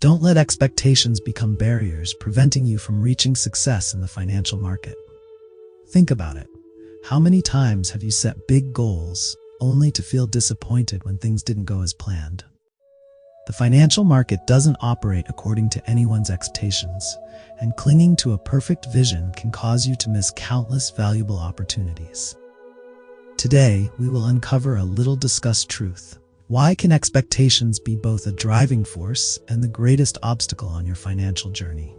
Don't let expectations become barriers preventing you from reaching success in the financial market. Think about it. How many times have you set big goals only to feel disappointed when things didn't go as planned? The financial market doesn't operate according to anyone's expectations, and clinging to a perfect vision can cause you to miss countless valuable opportunities. Today, we will uncover a little discussed truth. Why can expectations be both a driving force and the greatest obstacle on your financial journey?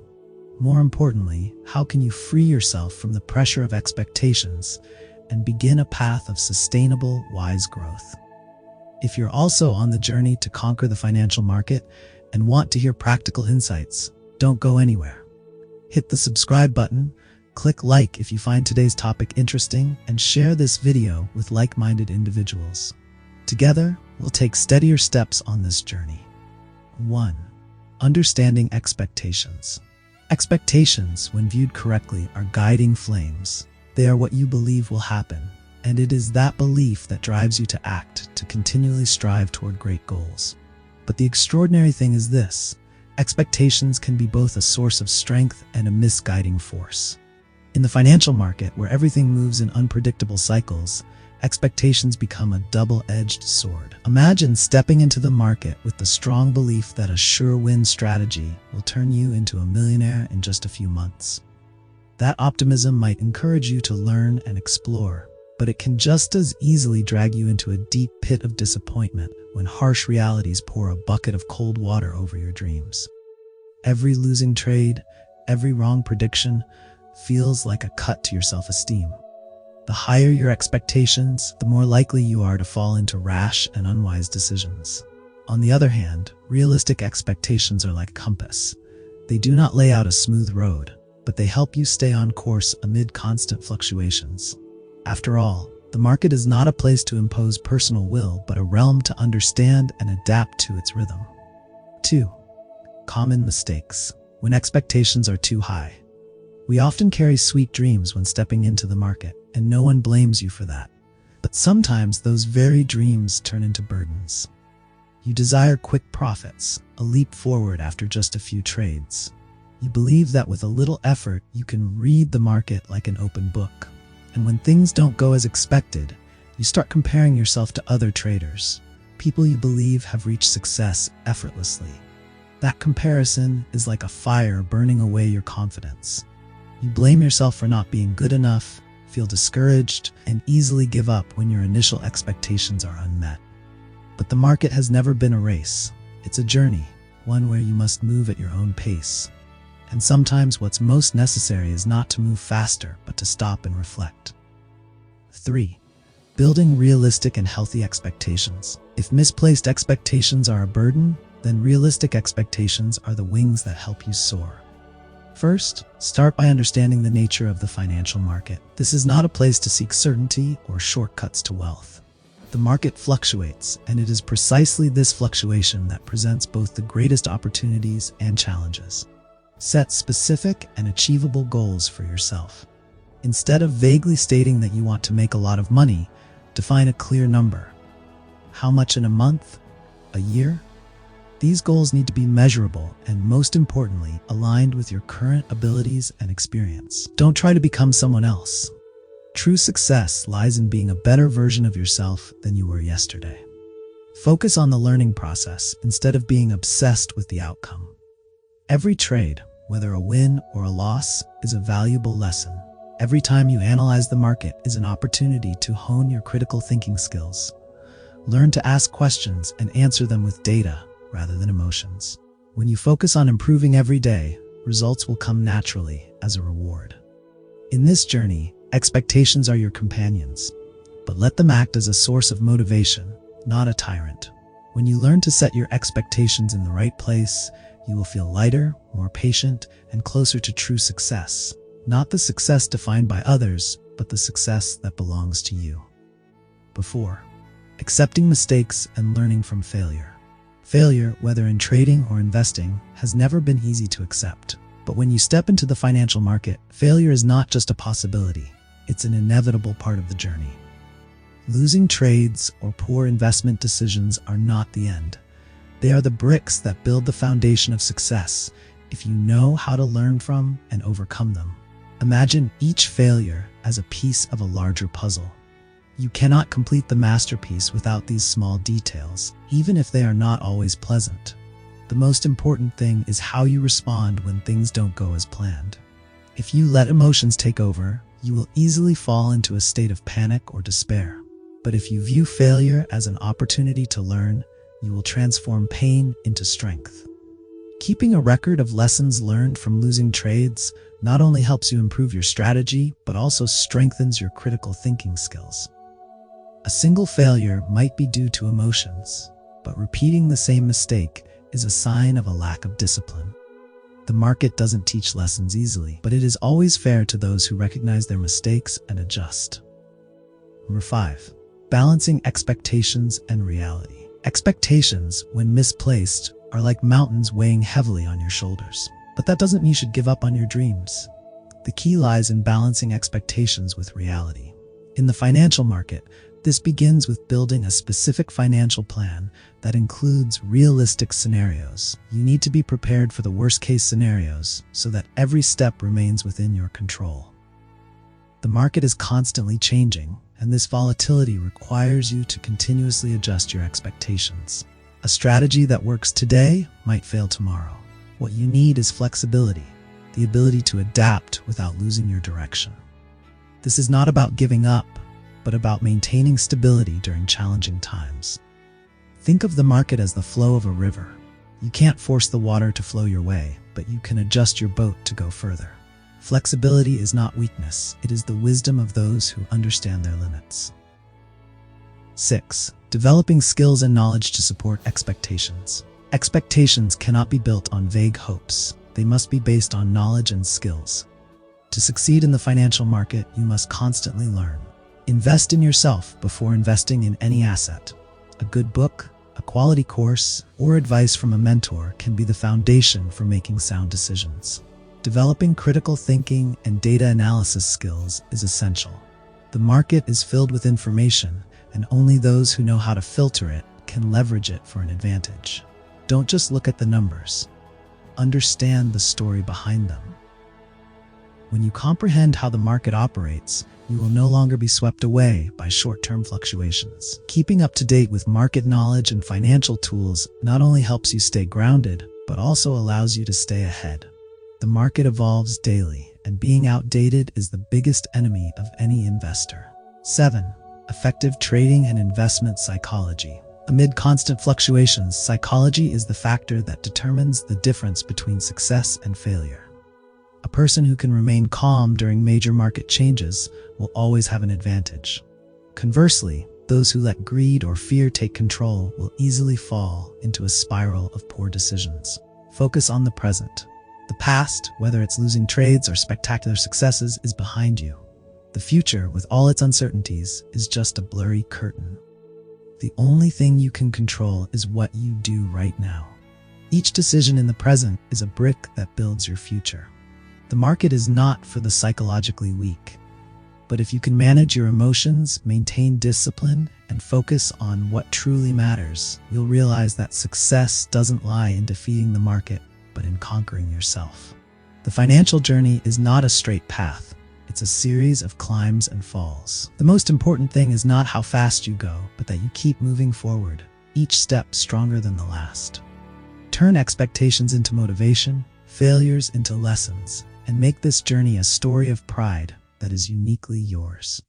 More importantly, how can you free yourself from the pressure of expectations and begin a path of sustainable, wise growth? If you're also on the journey to conquer the financial market and want to hear practical insights, don't go anywhere. Hit the subscribe button, click like if you find today's topic interesting, and share this video with like-minded individuals. Together, we'll take steadier steps on this journey. 1. Understanding expectations. Expectations, when viewed correctly, are guiding flames. They are what you believe will happen, and it is that belief that drives you to act, to continually strive toward great goals. But the extraordinary thing is this: expectations can be both a source of strength and a misguiding force. In the financial market, where everything moves in unpredictable cycles, expectations become a double-edged sword. Imagine stepping into the market with the strong belief that a sure-win strategy will turn you into a millionaire in just a few months. That optimism might encourage you to learn and explore, but it can just as easily drag you into a deep pit of disappointment when harsh realities pour a bucket of cold water over your dreams. Every losing trade, every wrong prediction feels like a cut to your self-esteem. The higher your expectations, the more likely you are to fall into rash and unwise decisions. On the other hand, realistic expectations are like a compass. They do not lay out a smooth road, but they help you stay on course amid constant fluctuations. After all, the market is not a place to impose personal will, but a realm to understand and adapt to its rhythm. 2. Common mistakes. When expectations are too high. We often carry sweet dreams when stepping into the market, and no one blames you for that. But sometimes those very dreams turn into burdens. You desire quick profits, a leap forward after just a few trades. You believe that with a little effort, you can read the market like an open book. And when things don't go as expected, you start comparing yourself to other traders, people you believe have reached success effortlessly. That comparison is like a fire burning away your confidence. You blame yourself for not being good enough, feel discouraged, and easily give up when your initial expectations are unmet. But the market has never been a race. It's a journey, one where you must move at your own pace. And sometimes what's most necessary is not to move faster, but to stop and reflect. 3. Building realistic and healthy expectations. If misplaced expectations are a burden, then realistic expectations are the wings that help you soar. First, start by understanding the nature of the financial market. This is not a place to seek certainty or shortcuts to wealth. The market fluctuates, and it is precisely this fluctuation that presents both the greatest opportunities and challenges. Set specific and achievable goals for yourself. Instead of vaguely stating that you want to make a lot of money, define a clear number. How much in a month? A year? These goals need to be measurable and, most importantly, aligned with your current abilities and experience. Don't try to become someone else. True success lies in being a better version of yourself than you were yesterday. Focus on the learning process instead of being obsessed with the outcome. Every trade, whether a win or a loss, is a valuable lesson. Every time you analyze the market is an opportunity to hone your critical thinking skills. Learn to ask questions and answer them with data rather than emotions. When you focus on improving every day, results will come naturally as a reward. In this journey, expectations are your companions, but let them act as a source of motivation, not a tyrant. When you learn to set your expectations in the right place, you will feel lighter, more patient, and closer to true success. Not the success defined by others, but the success that belongs to you. 4. Accepting mistakes and learning from failure. Failure, whether in trading or investing, has never been easy to accept. But when you step into the financial market, failure is not just a possibility, it's an inevitable part of the journey. Losing trades or poor investment decisions are not the end. They are the bricks that build the foundation of success if you know how to learn from and overcome them. Imagine each failure as a piece of a larger puzzle. You cannot complete the masterpiece without these small details, even if they are not always pleasant. The most important thing is how you respond when things don't go as planned. If you let emotions take over, you will easily fall into a state of panic or despair. But if you view failure as an opportunity to learn, you will transform pain into strength. Keeping a record of lessons learned from losing trades not only helps you improve your strategy, but also strengthens your critical thinking skills. A single failure might be due to emotions, but repeating the same mistake is a sign of a lack of discipline. The market doesn't teach lessons easily, but it is always fair to those who recognize their mistakes and adjust. Number 5. Balancing expectations and reality. Expectations, when misplaced, are like mountains weighing heavily on your shoulders. But that doesn't mean you should give up on your dreams. The key lies in balancing expectations with reality. In the financial market, this begins with building a specific financial plan that includes realistic scenarios. You need to be prepared for the worst-case scenarios so that every step remains within your control. The market is constantly changing, and this volatility requires you to continuously adjust your expectations. A strategy that works today might fail tomorrow. What you need is flexibility, the ability to adapt without losing your direction. This is not about giving up, but about maintaining stability during challenging times. Think of the market as the flow of a river. You can't force the water to flow your way, but you can adjust your boat to go further. Flexibility is not weakness, it is the wisdom of those who understand their limits. 6. Developing skills and knowledge to support expectations. Expectations cannot be built on vague hopes. They must be based on knowledge and skills. To succeed in the financial market, you must constantly learn. Invest in yourself before investing in any asset. A good book, a quality course, or advice from a mentor can be the foundation for making sound decisions. Developing critical thinking and data analysis skills is essential. The market is filled with information, and only those who know how to filter it can leverage it for an advantage. Don't just look at the numbers. Understand the story behind them. When you comprehend how the market operates, you will no longer be swept away by short-term fluctuations. Keeping up to date with market knowledge and financial tools not only helps you stay grounded, but also allows you to stay ahead. The market evolves daily, and being outdated is the biggest enemy of any investor. 7. Effective trading and investment psychology. Amid constant fluctuations, psychology is the factor that determines the difference between success and failure. A person who can remain calm during major market changes will always have an advantage. Conversely, those who let greed or fear take control will easily fall into a spiral of poor decisions. Focus on the present. The past, whether it's losing trades or spectacular successes, is behind you. The future, with all its uncertainties, is just a blurry curtain. The only thing you can control is what you do right now. Each decision in the present is a brick that builds your future. The market is not for the psychologically weak. But if you can manage your emotions, maintain discipline, and focus on what truly matters, you'll realize that success doesn't lie in defeating the market, but in conquering yourself. The financial journey is not a straight path. It's a series of climbs and falls. The most important thing is not how fast you go, but that you keep moving forward, each step stronger than the last. Turn expectations into motivation, failures into lessons, and make this journey a story of pride that is uniquely yours.